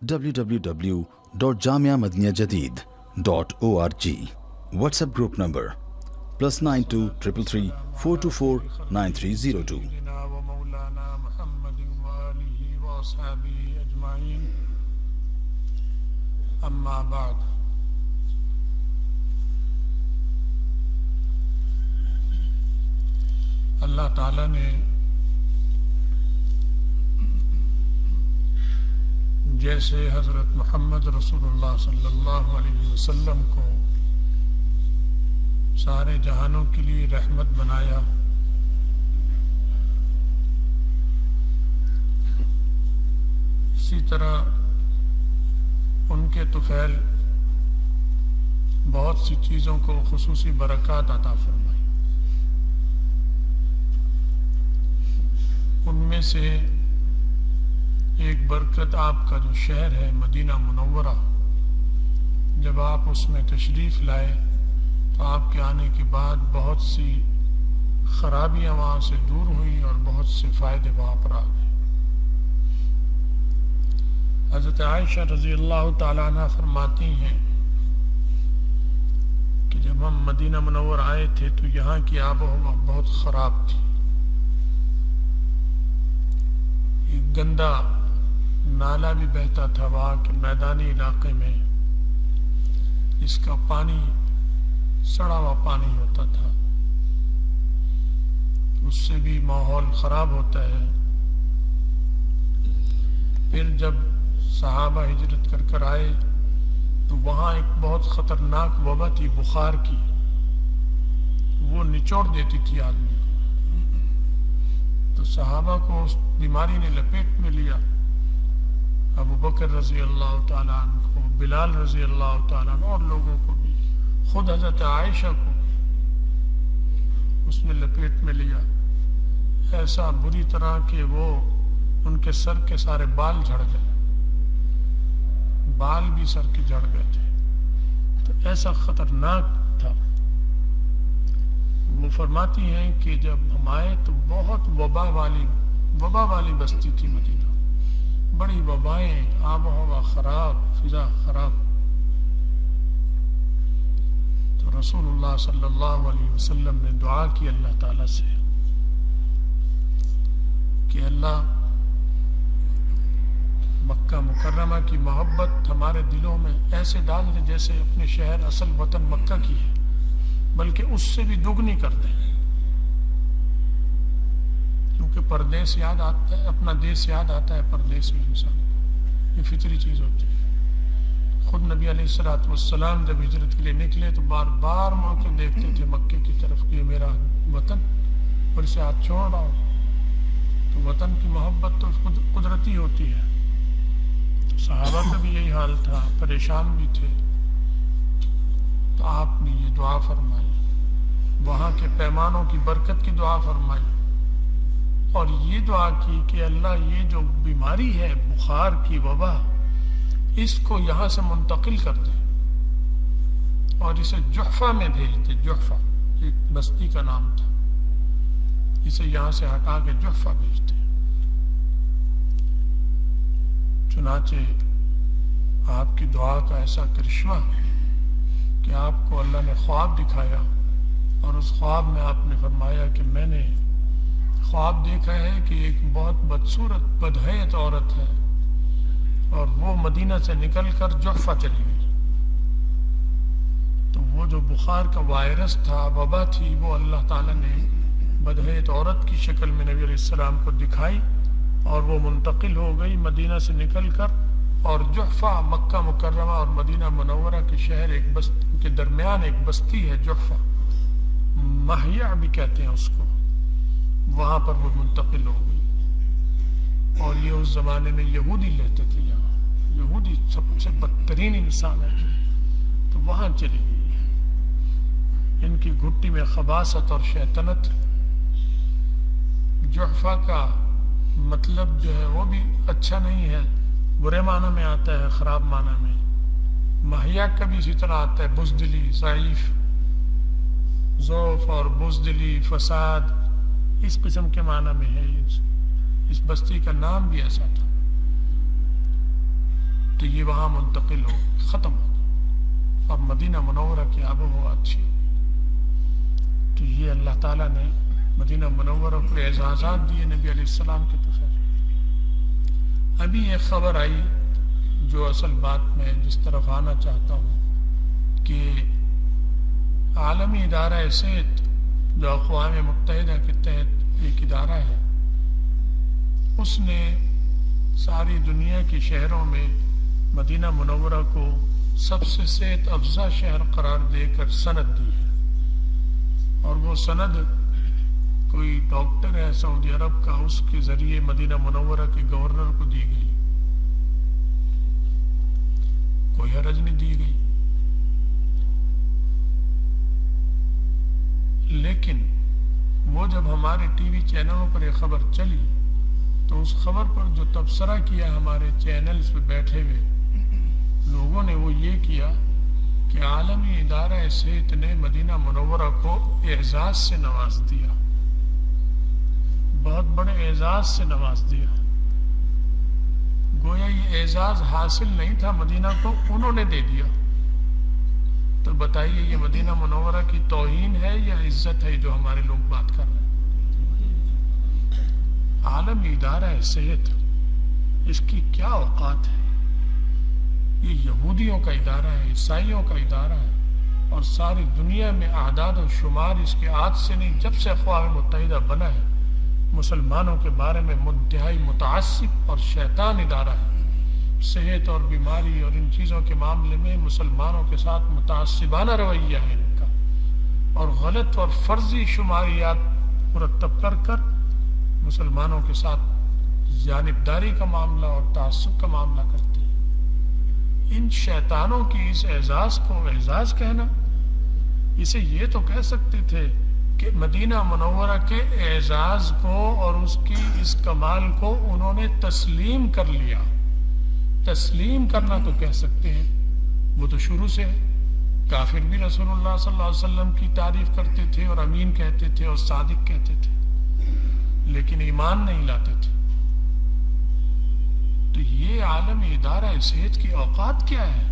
www.jamiamadiniyajadid.org. WhatsApp group number +92 333 424 9302. ومولانا محمد وآله وأصحابه أجمعين. أما بعد، اللہ تعالیٰ نے جیسے حضرت محمد رسول اللہ صلی اللہ علیہ وسلم کو سارے جہانوں کے لیے رحمت بنایا، اسی طرح ان کے طفیل بہت سی چیزوں کو خصوصی برکات عطا فرمائی. ان میں سے ایک برکت آپ کا جو شہر ہے مدینہ منورہ، جب آپ اس میں تشریف لائے تو آپ کے آنے کے بعد بہت سی خرابیاں وہاں سے دور ہوئیں اور بہت سے فائدے وہاں پر آ گئے. حضرت عائشہ رضی اللہ تعالیٰ عنہ فرماتی ہیں کہ جب ہم مدینہ منور آئے تھے تو یہاں کی آب و ہوا بہت خراب تھی. ایک گندا نالا بھی بہتا تھا وہاں کے میدانی علاقے میں، جس کا پانی سڑا ہوا پانی ہوتا تھا، اس سے بھی ماحول خراب ہوتا ہے. پھر جب صحابہ ہجرت کر کر آئے تو وہاں ایک بہت خطرناک وبا تھی بخار کی، وہ نچوڑ دیتی تھی آدمی کو. تو صحابہ کو اس بیماری نے لپیٹ میں لیا. ابو بکر رضی اللہ تعالیٰ عنہ کو، بلال رضی اللہ تعالیٰ عنہ اور لوگوں کو بھی، خود حضرت عائشہ کو اس نے لپیٹ میں لیا، ایسا بری طرح کہ وہ ان کے سر کے سارے بال جھڑ گئے، بال بھی سر کے جھڑ گئے تھے. تو ایسا خطرناک تھا. وہ فرماتی ہیں کہ جب ہم آئے تو بہت وبا والی بستی تھی مدینہ، بڑی وبائیں، آب و ہوا خراب، فضا خراب. تو رسول اللہ صلی اللہ علیہ وسلم نے دعا کی اللہ تعالیٰ سے کہ اللہ مکہ مکرمہ کی محبت ہمارے دلوں میں ایسے ڈال دے جیسے اپنے شہر اصل وطن مکہ کی ہے، بلکہ اس سے بھی دگنی کر دیں. کیونکہ پردیس یاد آتا ہے، اپنا دیس یاد آتا ہے پردیس میں انسان کو، یہ فطری چیز ہوتی ہے. خود نبی علیہ السلام جب ہجرت کے لیے نکلے تو بار بار مڑ کے دیکھتے تھے مکے کی طرف کہ یہ میرا وطن اور اسے ہاتھ چھوڑ رہا ہوں. تو وطن کی محبت تو قدرتی ہوتی ہے. صحابہ کا بھی یہی حال تھا، پریشان بھی تھے. تو آپ نے یہ دعا فرمائی، وہاں کے پیمانوں کی برکت کی دعا فرمائی، اور یہ دعا کی کہ اللہ یہ جو بیماری ہے بخار کی وبا، اس کو یہاں سے منتقل کر دے اور اسے جحفہ میں بھیج دے. جحفہ ایک بستی کا نام تھا، اسے یہاں سے ہٹا کے جحفہ بھیج دے. چنانچہ آپ کی دعا کا ایسا کرشمہ کہ آپ کو اللہ نے خواب دکھایا، اور اس خواب میں آپ نے فرمایا کہ میں نے خواب دیکھا ہے کہ ایک بہت بدصورت بدحیت عورت ہے اور وہ مدینہ سے نکل کر جحفہ چلی گئی. تو وہ جو بخار کا وائرس تھا، وبا تھی، وہ اللہ تعالیٰ نے بدحیت عورت کی شکل میں نبی علیہ السلام کو دکھائی، اور وہ منتقل ہو گئی مدینہ سے نکل کر، اور جحفہ مکہ مکرمہ اور مدینہ منورہ کے شہر ایک بستی کے درمیان ایک بستی ہے جحفہ، مہیا بھی کہتے ہیں اس کو، وہاں پر وہ منتقل ہو گئی. اور یہ اس زمانے میں یہودی رہتے تھے، یہاں یہودی سب سے بدترین انسان ہے، تو وہاں چلی گئی. ان کی گھٹی میں خباثت اور شیطنت. جحفہ کا مطلب جو ہے وہ بھی اچھا نہیں ہے، برے معنی میں آتا ہے، خراب معنی میں. مہیا کا بھی اسی طرح آتا ہے، بزدلی، ضعیف، ضعف اور بزدلی، فساد، اس قسم کے معنی میں ہے. اس بستی کا نام بھی ایسا تھا. تو یہ وہاں منتقل ہو گئی، ختم ہو گئی، اور مدینہ منورہ کی آب و ہوا اچھی ہو گئی۔ تو یہ اللہ تعالیٰ نے مدینہ منورہ کو اعزازات دیے نبی علیہ السلام کے طفیل۔ ابھی ایک خبر آئی جو اصل بات میں جس طرف آنا چاہتا ہوں کہ عالمی ادارہ صحت جو اقوام متحدہ کے تحت ایک ادارہ ہے، اس نے ساری دنیا کے شہروں میں مدینہ منورہ کو سب سے صحت افزا شہر قرار دے کر سند دی ہے، اور وہ سند کوئی ڈاکٹر ہے سعودی عرب کا، اس کے ذریعے مدینہ منورہ کے گورنر کو دی گئی، کوئی حرج نہیں دی گئی۔ لیکن وہ جب ہمارے ٹی وی چینلوں پر یہ خبر چلی تو اس خبر پر جو تبصرہ کیا ہمارے چینلز پہ بیٹھے ہوئے لوگوں نے وہ یہ کیا کہ عالمی ادارہ صحت نے مدینہ منورہ کو اعزاز سے نواز دیا، بہت بڑے اعزاز سے نواز دیا، گویا یہ اعزاز حاصل نہیں تھا مدینہ کو، انہوں نے دے دیا۔ تو بتائیے یہ مدینہ منورہ کی توہین ہے یا عزت ہے جو ہمارے لوگ بات کر رہے ہیں؟ عالمی ادارہ صحت، اس کی کیا اوقات ہے؟ یہ یہودیوں کا ادارہ ہے، عیسائیوں کا ادارہ ہے، اور ساری دنیا میں اعداد و شمار اس کے آج سے نہیں، جب سے اقوام متحدہ بنا ہے مسلمانوں کے بارے میں انتہائی متعصب اور شیطان ادارہ ہے۔ صحت اور بیماری اور ان چیزوں کے معاملے میں مسلمانوں کے ساتھ متعصبانہ رویہ ہے ان کا، اور غلط اور فرضی شماریات مرتب کر کر مسلمانوں کے ساتھ جانبداری کا معاملہ اور تعصب کا معاملہ کرتے ہیں۔ ان شیطانوں کی اس اعزاز کو اعزاز کہنا، اسے یہ تو کہہ سکتے تھے کہ مدینہ منورہ کے اعزاز کو اور اس کی اس کمال کو انہوں نے تسلیم کر لیا۔ تسلیم کرنا تو کہہ سکتے ہیں، وہ تو شروع سے کافر بھی رسول اللہ صلی اللہ علیہ وسلم کی تعریف کرتے تھے اور امین کہتے تھے اور صادق کہتے تھے، لیکن ایمان نہیں لاتے تھے۔ تو یہ عالمی ادارہ صحت کی اوقات کیا ہے؟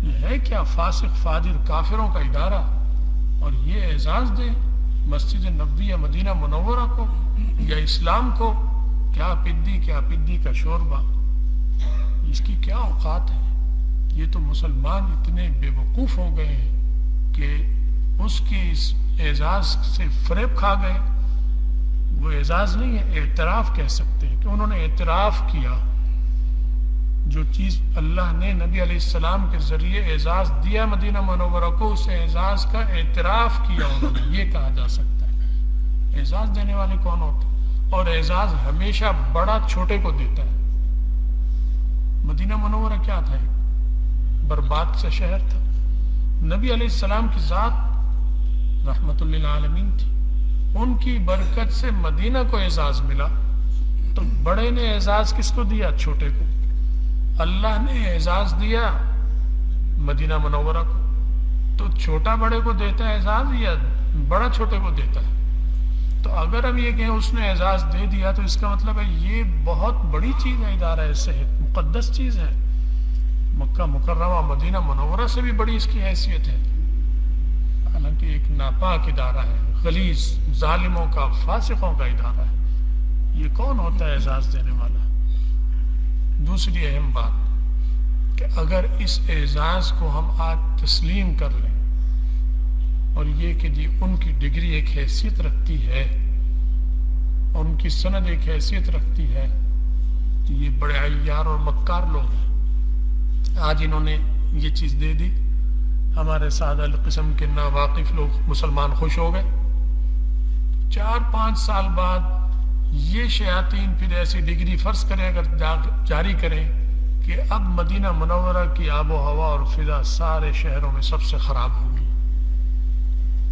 یہ ہے کیا فاسق فاجر کافروں کا ادارہ، اور یہ اعزاز دے مسجد نبوی مدینہ منورہ کو یا اسلام کو؟ کیا پدی کا شوربہ، اس کی کیا اوقات ہے؟ یہ تو مسلمان اتنے بے وقوف ہو گئے ہیں کہ اس کی اس اعزاز سے فریب کھا گئے۔ وہ اعزاز نہیں ہے، اعتراف کہہ سکتے ہیں کہ انہوں نے اعتراف کیا، جو چیز اللہ نے نبی علیہ السلام کے ذریعے اعزاز دیا مدینہ منورہ کو، اس اعزاز کا اعتراف کیا انہوں نے، یہ کہا جا سکتا ہے۔ اعزاز دینے والے کون ہوتے ہیں؟ اور اعزاز ہمیشہ بڑا چھوٹے کو دیتا ہے۔ مدینہ منورہ کیا تھا؟ ایک برباد سے شہر تھا۔ نبی علیہ السلام کی ذات رحمت للعالمین تھی، ان کی برکت سے مدینہ کو اعزاز ملا، تو بڑے نے اعزاز کس کو دیا؟ چھوٹے کو۔ اللہ نے اعزاز دیا مدینہ منورہ کو، تو چھوٹا بڑے کو دیتا ہے اعزاز یا بڑا چھوٹے کو دیتا ہے؟ تو اگر ہم یہ کہیں اس نے اعزاز دے دیا تو اس کا مطلب ہے یہ بہت بڑی چیز ہے، ادارہ صحت مقدس چیز ہے، مکہ مکرمہ مدینہ منورہ سے بھی بڑی اس کی حیثیت ہے، حالانکہ ایک ناپاک ادارہ ہے، غلیظ ظالموں کا، فاسقوں کا ادارہ ہے۔ یہ کون ہوتا ہے اعزاز دینے والا؟ دوسری اہم بات کہ اگر اس اعزاز کو ہم آج تسلیم کر لیں، اور یہ کہ جی ان کی ڈگری ایک حیثیت رکھتی ہے اور ان کی سند ایک حیثیت رکھتی ہے، تو یہ بڑے عیار اور مکار لوگ ہیں۔ آج انہوں نے یہ چیز دے دی، ہمارے سادہ قسم کے ناواقف لوگ مسلمان خوش ہو گئے۔ 4-5 سال بعد یہ شیاطین پھر ایسی ڈگری فرض کریں، اگر جاری کریں کہ اب مدینہ منورہ کی آب و ہوا اور فضا سارے شہروں میں سب سے خراب ہوگی،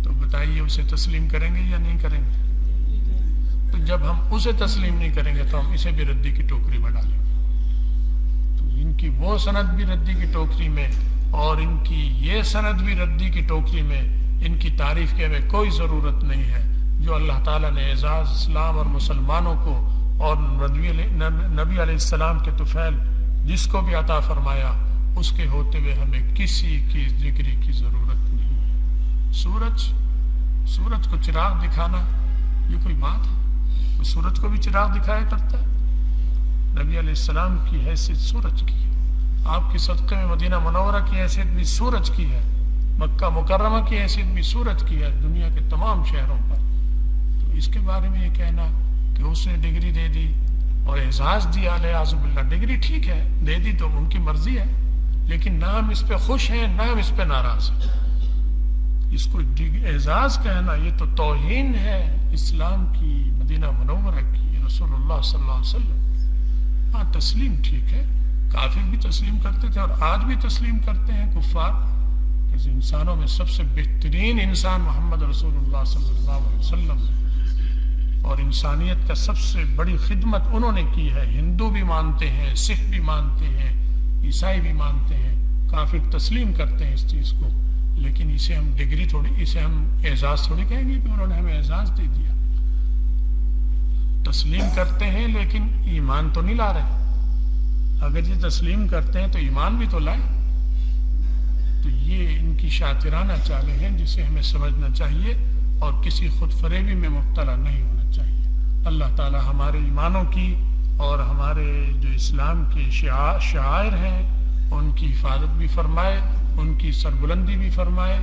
تو بتائیے اسے تسلیم کریں گے یا نہیں کریں گے؟ تو جب ہم اسے تسلیم نہیں کریں گے تو ہم اسے بھی ردی کی ٹوکری میں ڈالیں گے۔ تو ان کی وہ سند بھی ردی کی ٹوکری میں، اور ان کی یہ سند بھی ردی کی ٹوکری میں، ان کی تعریف کے ہمیں کوئی ضرورت نہیں ہے۔ جو اللہ تعالیٰ نے اعزاز اسلام اور مسلمانوں کو اور نبی علیہ السلام کے طفیل جس کو بھی عطا فرمایا اس کے ہوتے ہوئے ہمیں کسی کی ڈگری کی ضرورت نہیں ہے۔ سورج کو چراغ دکھانا یہ کوئی بات ہے؟ وہ سورج کو بھی چراغ دکھایا کرتا ہے۔ نبی علیہ السلام کی حیثیت سورج کی ہے، آپ کی صدقے میں مدینہ منورہ کی حیثیت بھی سورج کی ہے، مکہ مکرمہ کی حیثیت بھی سورج کی ہے دنیا کے تمام شہروں پر۔ تو اس کے بارے میں یہ کہنا کہ اس نے ڈگری دے دی اور اعزاز دیا، علیہ باللہ، ڈگری ٹھیک ہے دے دی تو ان کی مرضی ہے، لیکن نہ ہم اس پہ خوش ہیں نہ ہم اس پہ ناراض ہیں۔ اس کو اعزاز کہنا یہ تو توہین ہے اسلام کی، مدینہ منورہ کی، رسول اللہ صلی اللہ علیہ وسلم۔ ہاں تسلیم ٹھیک ہے، کافر بھی تسلیم کرتے تھے اور آج بھی تسلیم کرتے ہیں کفار، کہ انسانوں میں سب سے بہترین انسان محمد رسول اللہ صلی اللہ علیہ وسلم ہے، اور انسانیت کا سب سے بڑی خدمت انہوں نے کی ہے۔ ہندو بھی مانتے ہیں، سکھ بھی مانتے ہیں، عیسائی بھی مانتے ہیں، کافر تسلیم کرتے ہیں اس چیز کو، لیکن اسے ہم ڈگری تھوڑی، اسے ہم اعزاز تھوڑی کہیں گے کہ انہوں نے ہمیں اعزاز دے دیا۔ تسلیم کرتے ہیں لیکن ایمان تو نہیں لا رہے۔ اگر یہ تسلیم کرتے ہیں تو ایمان بھی تو لائیں۔ تو یہ ان کی شاطرانہ چالیں ہیں جسے ہمیں سمجھنا چاہیے اور کسی خود فریبی میں مبتلا نہیں ہونا چاہیے۔ اللہ تعالی ہمارے ایمانوں کی اور ہمارے جو اسلام کے شعائر ہیں ان کی حفاظت بھی فرمائے، ان کی سربلندی بھی فرمائے،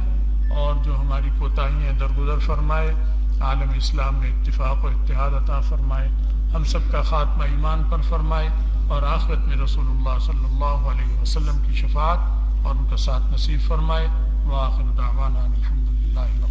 اور جو ہماری کوتاہیاں درگزر فرمائے، عالم اسلام میں اتفاق و اتحاد عطا فرمائے، ہم سب کا خاتمہ ایمان پر فرمائے، اور آخرت میں رسول اللہ صلی اللہ علیہ وسلم کی شفاعت اور ان کا ساتھ نصیب فرمائے۔ وآخر دعوانا الحمدللہ۔